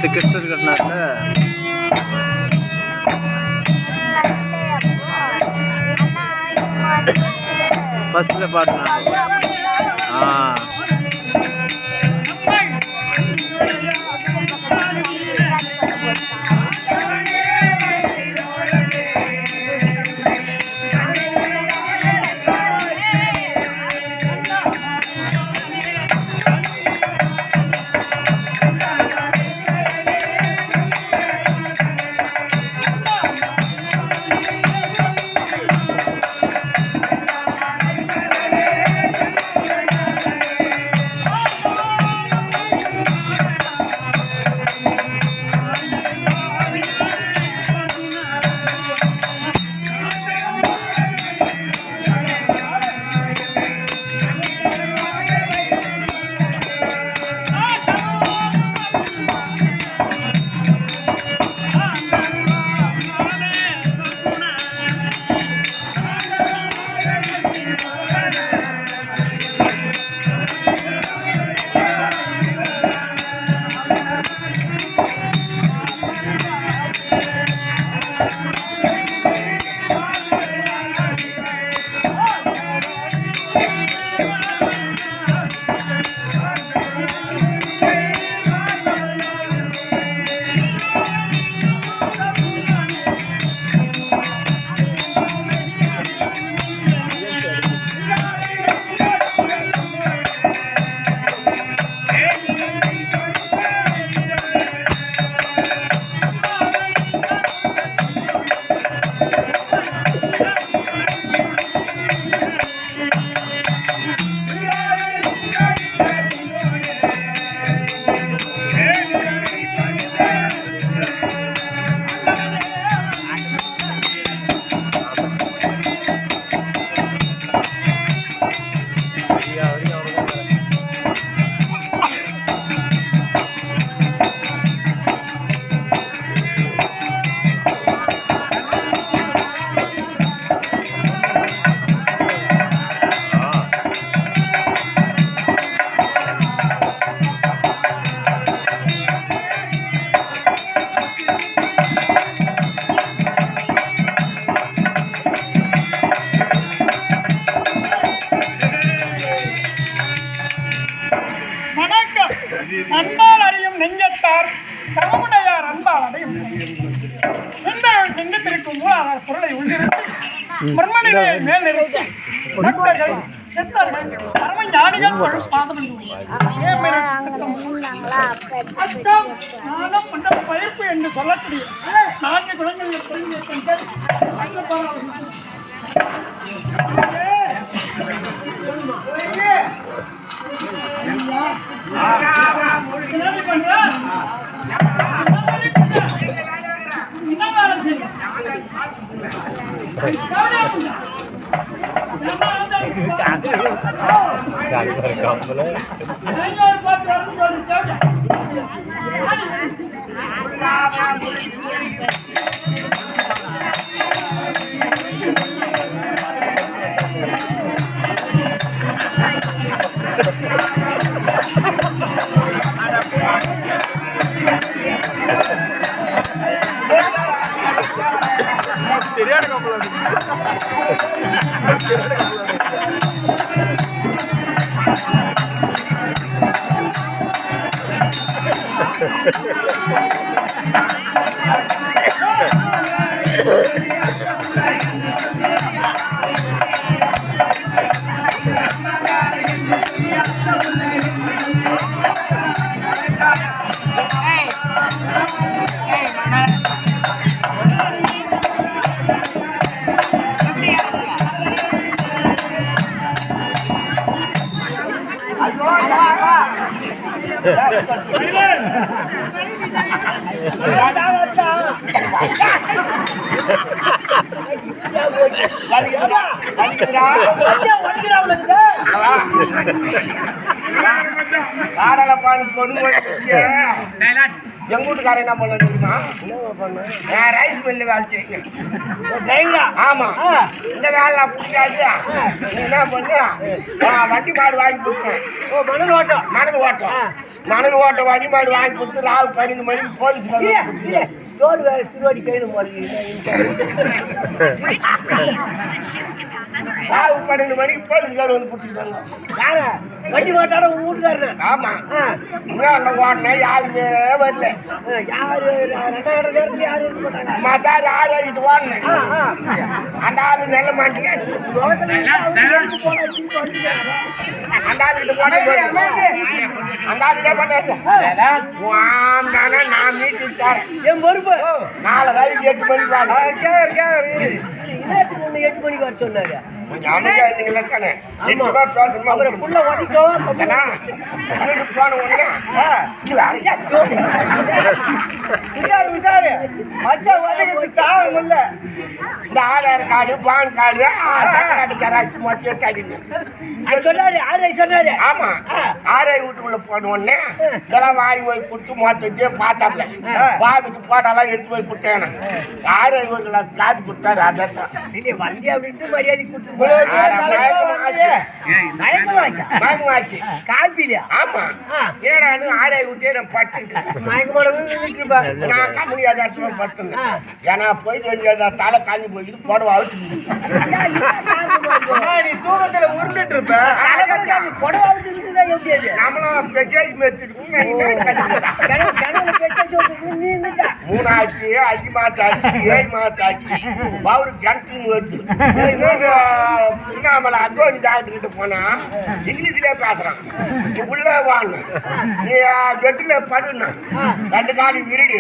நேற்று கிறிஸ்டர் கட்டினாங்க. ஃபர்ஸ்ட்ல பாடினாங்க. அன்பால் அறியும் நெஞ்சத்தார் தமமுடையார் அன்பால் அடையும் சிந்தையுள் சிந்தித்திருக்கும் மூலாதார பொருளை உள்ளிருத்தி பிரம்மனிலே மேல் நிறுத்தி பக்தர்கள் சித்தர்கள் பரம ஞானிகள் பாதம் அஷ்டம் நாதம் மண்டல பயிர்ப்பு என்று சொல்லக்கூடிய 4 குணங்களில் பெண்கள் பாடல பாடு எங்க வீட்டுக்காரன் என்ன பண்ண தெரியுமா? நான் ரைஸ் மில்ல வேலை செய்யணும். டிரைவரா? ஆமா. இந்த வேலை நான் பிடிக்காது. நீ என்ன பண்ண? வண்டி மாடு வாங்கி கொடுத்தேன். மணல் ஓட்டம் வண்டி மாடு வாங்கி கொடுத்து ராவு 12 மணிக்கு போலீஸ் திருவாடி கையில் ராவு 12 மணிக்கு போலீஸ்கார் வந்து பிடிச்சிக்கிட்டாங்க. யார வண்டி ஓட்டாட உங்க வீட்டுக்காரரு? ஆமா. அங்க ஓட்டினா யாருமே வரல. யாரு 2வது நேரத்துல யாரும் இருக்க மாட்டாங்க. மத்தாரு 6 ஆகிட்டு ஓடனேன். அந்த ஆளு நல்ல மாட்டேங்க. அந்த ஆளுகிட்ட பண்ணாரு. நான் மீட்டிங் தரேன். என் பொறுப்பு 4 ரவிக்கு 8 மணிக்கு வாங்க. 8 மணிக்கு வர சொன்னாரு. Aadhaar card PAN card xerox சொன்னாரு. ஆமா ஆர்ஐ வீட்டுக்குள்ள போன உடனே இதெல்லாம் வாங்கி போய் கொடுத்து மொத்தத்தையும் பார்த்தாப்ல பார்த்துட்டு போட்டாலாம் எடுத்து போய் கொடுத்தேன். ஆர்ஐ வீட்டுல காசு கொடுத்தாரு. அதான் வண்டி அப்படின்ட்டு மரியாதை கொடுத்து காப்பிலையா? ஆமா. ஏன்னா ஆராய் விட்டே நான் பட்டு நான் கம்முனியாத படுத்துனேன். ஏன்னா போயிட்டு வேண்டிய தலை காஞ்சி போயிட்டு புடவை அவுட்டு நீ தூக்கத்துல உருண்டுட்டு இருப்ப. புடவை அவுட்டு எப்படி நம்மளும் பெச்சேஜ் மெச்சுட்டு 3 ஆச்சு 5 மாசம் ஆச்சு 7 மாசம் ஆச்சு. அவரு ஜங்கு வருது. திருவண்ணாமலை அத்வானி டாக்டர் கிட்ட போனா இங்கிலீஷ்லயே பேசுறான். நீ உள்ள வாங்க, நீ கெட்டுல படுனா 2 காலி விருடி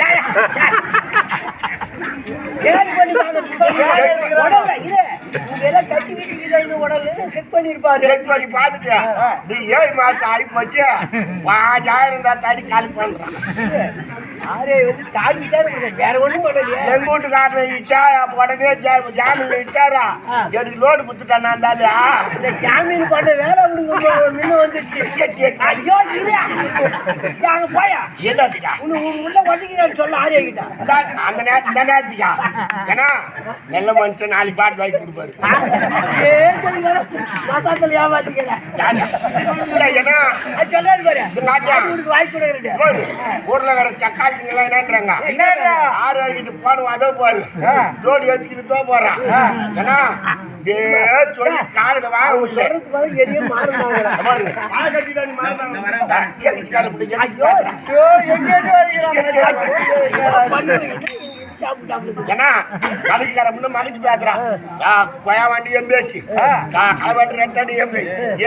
செக் பண்ணி பார்த்துட்டு நீ 7 மாசம் ஆகி போச்சு 5000 தான் தடி காலி பண்றான். வேற ஒண்ணும் பண்ணலையே. எங்க வீட்டுக்காரன் இட்டா உடனே ஜாமீன் இட்டாரா எனக்கு லோடு கொடுத்துட்டான். அந்த ஜாமீன் பண்ண வேலை முன்ன வந்துருச்சு. ஐயோ அங்க போயா என்னத்துக்கா உள்ள ஒதுக்கிறான்னு சொல்ல ஆரியாக்கிட்டா அந்த இந்த நேரத்துக்கா. ஏன்னா நல்ல மனுஷன் 4 பாட்டு வாங்கி கொடுப்பாரு. மசாத்தில் ஏமாத்திக்கிறேன். ஏன்னா சொல்லாது பாரு வாங்கி கொடுக்குறேன். ஊர்ல வேற சக்காளி என்னன்றாங்க 6 ஆகிட்டு போடுவோம். அதோ பாரு லோடு ஏற்றிக்கிட்டு தோ போறான். ஏன்னா சொல்லி காலையில வாங்க எரிய மாறுறாங்க. ஏன்னா மகிழ்ச்சிக்கார மகிழ்ச்சி பேசுறான். கொயா வண்டி எம்பேச்சு களவாட்டு ரெட்டடி எம்பி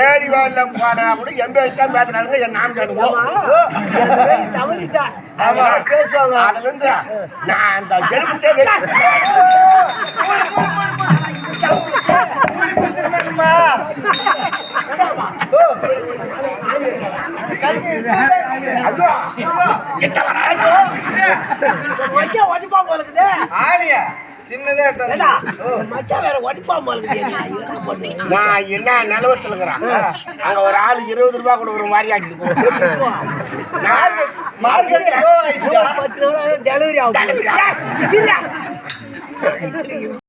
ஏரி வாயில போனா கூட எம்பேச்சு தான் பேசுறாங்க. என் நான் பேசுவாங்க. அதுல இருந்து நான் அந்த ஜெருப்பு நான் என்ன நிலவரத்துல இருக்கிறேன். அங்க ஒரு ஆளு 20 ரூபாய் கொடுக்குற மாதிரி ஆகிட்டு டெலிவரி ஆகும்.